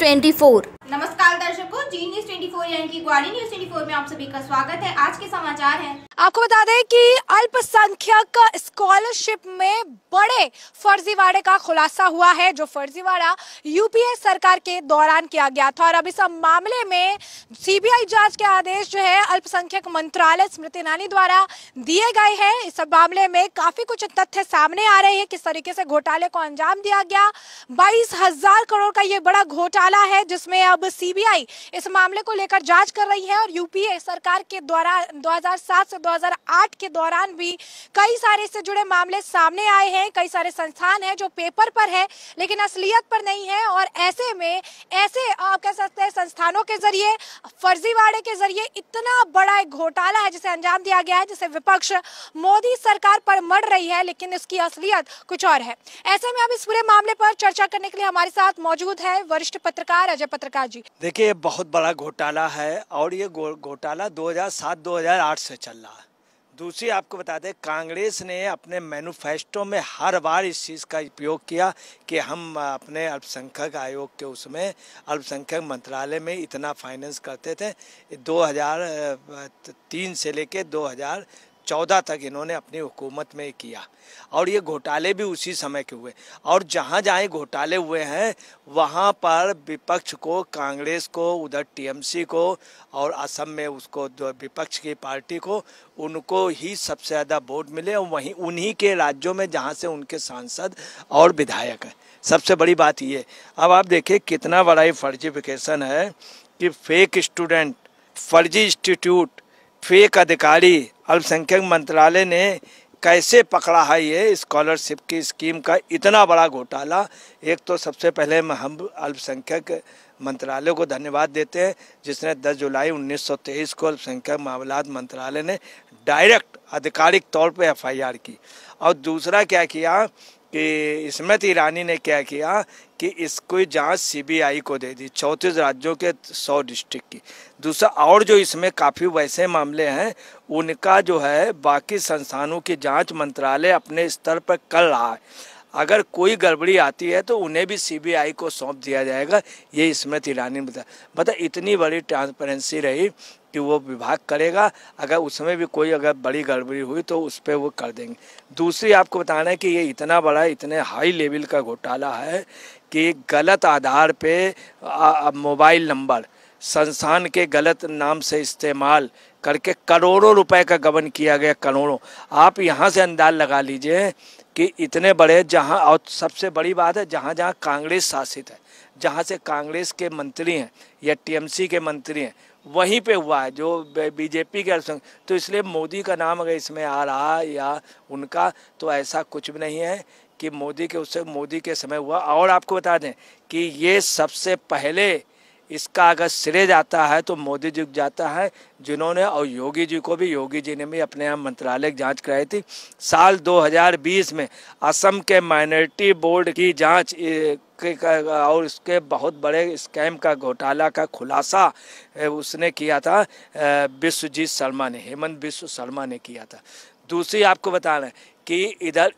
24। नमस्कार दर्शकों, जी न्यूज 24 यानी कि ग्वाली न्यूज 24 में आप सभी का स्वागत है। आज के समाचार हैं। आपको बता दें कि अल्पसंख्यक स्कॉलरशिप में बड़े फर्जीवाड़े का खुलासा हुआ है, जो फर्जीवाड़ा यूपीए सरकार के दौरान किया गया था। और अब इस मामले में सीबीआई जांच के आदेश जो है अल्पसंख्यक मंत्रालय स्मृति ईरानी द्वारा दिए गए हैं। इस मामले में काफी कुछ तथ्य सामने आ रहे हैं, किस तरीके से घोटाले को अंजाम दिया गया। 22,000 करोड़ का ये बड़ा घोटाला है, जिसमें अब सीबीआई इस मामले को लेकर जांच कर रही है। और यूपीए सरकार के द्वारा 2007 से 2008 के दौरान भी कई सारे इससे जुड़े मामले सामने आए हैं। कई सारे संस्थान हैं जो पेपर पर है लेकिन असलियत पर नहीं है। और ऐसे में ऐसे आप कह सकते हैं संस्थानों के जरिए, फर्जीवाड़े के जरिए इतना बड़ा एक घोटाला है जिसे अंजाम दिया गया है, जिसे विपक्ष मोदी सरकार पर मढ़ रही है, लेकिन इसकी असलियत कुछ और है। ऐसे में अब इस पूरे मामले पर चर्चा करने के लिए हमारे साथ मौजूद है वरिष्ठ पत्रकार अजय पत्रकार जी। देखिए, बहुत बड़ा घोटाला है और ये घोटाला 2007-2008 से चल रहा है। दूसरी आपको बता दें, कांग्रेस ने अपने मैनिफेस्टो में हर बार इस चीज़ का उपयोग किया कि हम अपने अल्पसंख्यक आयोग के उसमें अल्पसंख्यक मंत्रालय में इतना फाइनेंस करते थे। 2003 से लेके 2014 तक इन्होंने अपनी हुकूमत में किया और ये घोटाले भी उसी समय के हुए। और जहाँ जहाँ घोटाले हुए हैं वहाँ पर विपक्ष को, कांग्रेस को, उधर टीएमसी को और असम में उसको विपक्ष की पार्टी को, उनको ही सबसे ज़्यादा वोट मिले और वहीं उन्हीं के राज्यों में जहाँ से उनके सांसद और विधायक हैं। सबसे बड़ी बात ये, अब आप देखिए कितना बड़ा ये फर्जीफिकेशन है कि फेक स्टूडेंट, फर्जी इंस्टीट्यूट, फेक अधिकारी, अल्पसंख्यक मंत्रालय ने कैसे पकड़ा है ये स्कॉलरशिप की स्कीम का इतना बड़ा घोटाला। एक तो सबसे पहले हम अल्पसंख्यक मंत्रालय को धन्यवाद देते हैं जिसने 10 जुलाई 1923 को अल्पसंख्यक मामलात मंत्रालय ने डायरेक्ट आधिकारिक तौर पे एफआईआर की। और दूसरा क्या किया कि स्मृति ईरानी ने क्या किया कि इसको जांच सीबीआई को दे दी, 34 राज्यों के 100 डिस्ट्रिक्ट की। दूसरा, और जो इसमें काफ़ी वैसे मामले हैं उनका जो है बाकी संस्थानों की जांच मंत्रालय अपने स्तर पर कर रहा है। अगर कोई गड़बड़ी आती है तो उन्हें भी सीबीआई को सौंप दिया जाएगा, ये स्मृति ईरानी ने बताया। इतनी बड़ी ट्रांसपेरेंसी रही कि वो विभाग करेगा, अगर उसमें भी कोई अगर बड़ी गड़बड़ी हुई तो उस पर वो कर देंगे। दूसरी आपको बताना है कि ये इतना बड़ा, इतने हाई लेवल का घोटाला है कि गलत आधार पे मोबाइल नंबर संस्थान के गलत नाम से इस्तेमाल करके करोड़ों रुपए का गबन किया गया, करोड़ों। आप यहाँ से अंदाज लगा लीजिए कि इतने बड़े, जहाँ, और सबसे बड़ी बात है जहाँ जहाँ कांग्रेस शासित है, जहाँ से कांग्रेस के मंत्री हैं या टीएमसी के मंत्री हैं, वहीं पे हुआ है। जो बीजेपी के संग, तो इसलिए मोदी का नाम अगर इसमें आ रहा या उनका, तो ऐसा कुछ भी नहीं है कि मोदी के उससे मोदी के समय हुआ। और आपको बता दें कि ये सबसे पहले इसका अगर श्रेय जाता है तो मोदी जी को जाता है, जिन्होंने, और योगी जी को भी, योगी जी ने भी अपने यहाँ मंत्रालय की जाँच कराई थी। साल 2020 में असम के माइनॉरिटी बोर्ड की जांच और उसके बहुत बड़े स्कैम का, घोटाला का खुलासा उसने किया था, विश्वजीत शर्मा ने, हेमंत बिश्व शर्मा ने किया था। दूसरी आपको बताना है कि इधर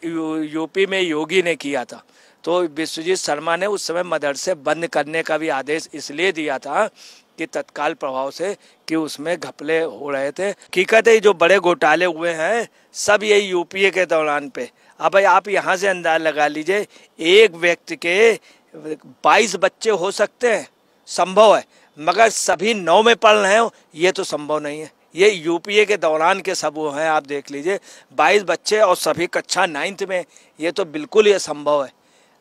यूपी में योगी ने किया था, तो विश्वजीत शर्मा ने उस समय मदरसे बंद करने का भी आदेश इसलिए दिया था कि तत्काल प्रभाव से कि उसमें घपले हो रहे थे। हकीकत है जो बड़े घोटाले हुए हैं सब यही यूपीए के दौरान पे। अब आप यहाँ से अंदाज लगा लीजिए, एक व्यक्ति के 22 बच्चे हो सकते हैं, संभव है, मगर सभी 9 में पढ़ रहे हो ये तो संभव नहीं है। ये यूपीए के दौरान के सब वो हैं, आप देख लीजिए 22 बच्चे और सभी कक्षा 9th में, ये तो बिल्कुल ये संभव है।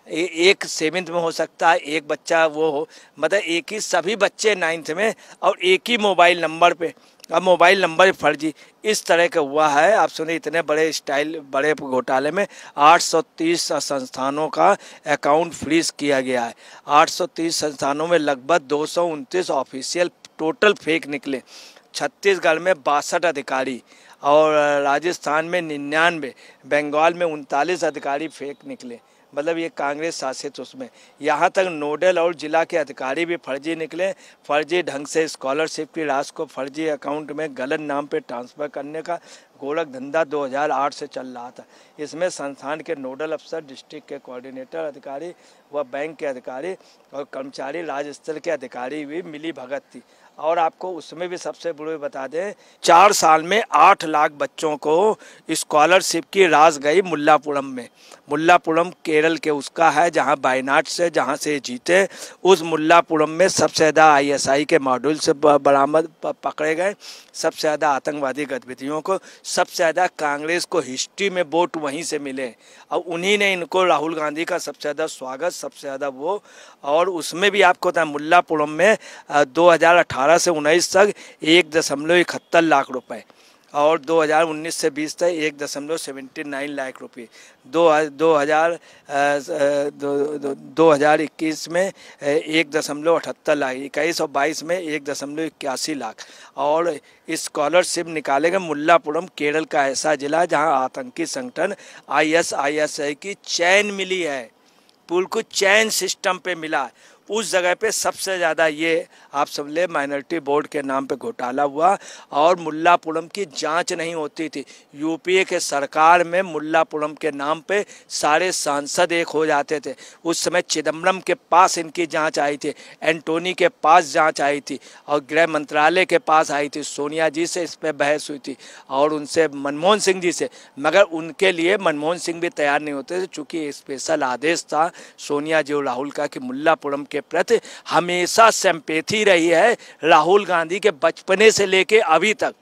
एक 7th में हो सकता है, एक बच्चा वो हो, मतलब एक ही, सभी बच्चे 9th में और एक ही मोबाइल नंबर पे। अब मोबाइल नंबर फर्जी इस तरह का हुआ है। आप सुनिए, इतने बड़े स्टाइल, बड़े घोटाले में 830 संस्थानों का अकाउंट फ्रीज किया गया है। 830 संस्थानों में लगभग 229 ऑफिशियल टोटल फेक निकले। छत्तीसगढ़ में 62 अधिकारी और राजस्थान में 99, बंगाल में 39 अधिकारी फेक निकले। मतलब ये कांग्रेस शासित उसमें, यहाँ तक नोडल और जिला के अधिकारी भी फर्जी निकले। फर्जी ढंग से स्कॉलरशिप की राशि को फर्जी अकाउंट में गलत नाम पे ट्रांसफ़र करने का गोरख धंधा 2008 से चल रहा था। इसमें संस्थान के नोडल अफसर, डिस्ट्रिक्ट के कोऑर्डिनेटर अधिकारी व बैंक के अधिकारी और कर्मचारी राज्य स्तर के अधिकारी भी मिली भगत थी। और आपको उसमें भी सबसे बड़ी बता दें, 4 साल में 8 लाख बच्चों को स्कॉलरशिप की राशि गई मुल्लापुरम में। मुल्लापुरम केरल के उसका है जहां वायनाड से, जहां से जीते, उस मुल्लापुरम में सबसे ज़्यादा ISI के मॉड्यूल से बरामद पकड़े गए, सबसे ज़्यादा आतंकवादी गतिविधियों को, सबसे ज़्यादा कांग्रेस को हिस्ट्री में वोट वहीं से मिले और उन्हीं ने इनको, राहुल गांधी का सबसे ज़्यादा स्वागत, सबसे ज़्यादा वो। और उसमें भी आपको पता है मुल्लापुरम में 2018 से 19 तक 1.71 लाख रुपए और 2019 से 20 तक 1.79 लाख रुपये। 2021 में 1.78 लाख, 21 और 22 में 1.81 लाख। और स्कॉलरशिप निकाले गए। मुल्लापुरम केरल का ऐसा जिला जहां आतंकी संगठन ISI की चैन मिली है, बिल्कुल चैन सिस्टम पे मिला। उस जगह पे सबसे ज़्यादा ये आप समझ लें माइनॉरिटी बोर्ड के नाम पे घोटाला हुआ और मुल्लापुरम की जांच नहीं होती थी। UPA के सरकार में मुल्लापुरम के नाम पे सारे सांसद एक हो जाते थे। उस समय चिदम्बरम के पास इनकी जांच आई थी, एंटोनी के पास जांच आई थी और गृह मंत्रालय के पास आई थी। सोनिया जी से इस पर बहस हुई थी और उनसे मनमोहन सिंह जी से, मगर उनके लिए मनमोहन सिंह भी तैयार नहीं होते थे, चूँकि स्पेशल आदेश था सोनिया जी और राहुल का कि मुल्लापुरम के प्रति हमेशा सिंपैथी रही है राहुल गांधी के बचपने से लेके अभी तक।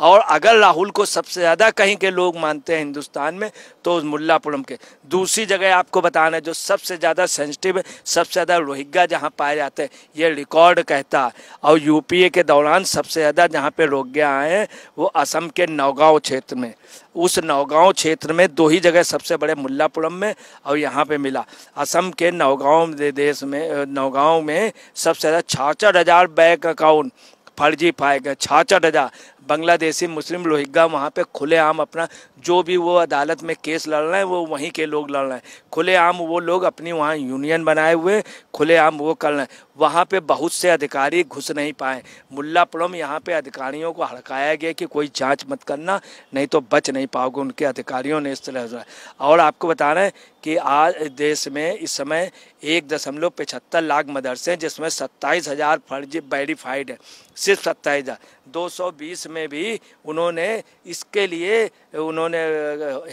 और अगर राहुल को सबसे ज़्यादा कहीं के लोग मानते हैं हिंदुस्तान में तो मुल्लापुरम के। दूसरी जगह आपको बताना है जो सबसे ज़्यादा सेंसिटिव है, सबसे ज़्यादा रोहिंग्या जहाँ पाए जाते हैं, ये रिकॉर्ड कहता है। और UPA के दौरान सबसे ज़्यादा जहाँ पे रोहिंग्या आए हैं वो असम के नौगांव क्षेत्र में। उस नौगांव क्षेत्र में 2 ही जगह सबसे बड़े, मुल्लापुरम में और यहाँ पे मिला। असम के नौगांव देश में, नौगांव में सबसे ज़्यादा 66,000 बैंक अकाउंट फर्जी पाए गए। 66,000 बांग्लादेशी मुस्लिम रोहिंग्या वहाँ पे खुलेआम अपना जो भी वो अदालत में केस लड़ रहे हैं वो वहीं के लोग लड़ रहे हैं। खुलेआम वो लोग अपनी वहाँ यूनियन बनाए हुए खुलेआम वो कर रहे हैं। वहाँ पे बहुत से अधिकारी घुस नहीं पाए। मुल्लापुरम यहाँ पे अधिकारियों को हड़काया गया कि कोई जांच मत करना, नहीं तो बच नहीं पाओगे। उनके अधिकारियों ने इस तरह से। और आपको बता रहे हैं कि आज देश में इस समय 1.75 लाख मदरसे हैं जिसमें 27,000 फर्जी वेरीफाइड है, सिर्फ 27,000। 220 में भी उन्होंने इसके लिए उन्होंने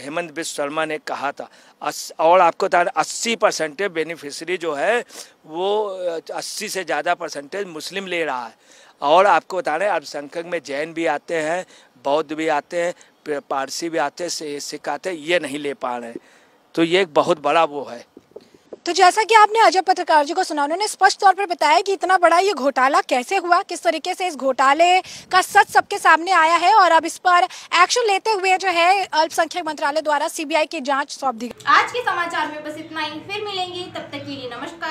हेमंत बिश्व शर्मा ने कहा था। और आपको बता 80% बेनिफिशरी जो है वो 80 से ज़्यादा परसेंटेज मुस्लिम ले रहा है। और आपको बता रहे हैं अल्पसंख्यक में जैन भी आते हैं, बौद्ध भी आते हैं, पारसी भी आते हैं, सिख आते हैं, ये नहीं ले पा रहे हैं। तो ये एक बहुत बड़ा वो है। तो जैसा कि आपने अजय पत्रकार जी को सुना, उन्होंने स्पष्ट तौर पर बताया कि इतना बड़ा ये घोटाला कैसे हुआ, किस तरीके से इस घोटाले का सच सबके सामने आया है और अब इस पर एक्शन लेते हुए जो है अल्पसंख्यक मंत्रालय द्वारा CBI की जांच सौंप दी। आज के समाचार में बस इतना ही, फिर मिलेंगे, तब तक के लिए नमस्कार।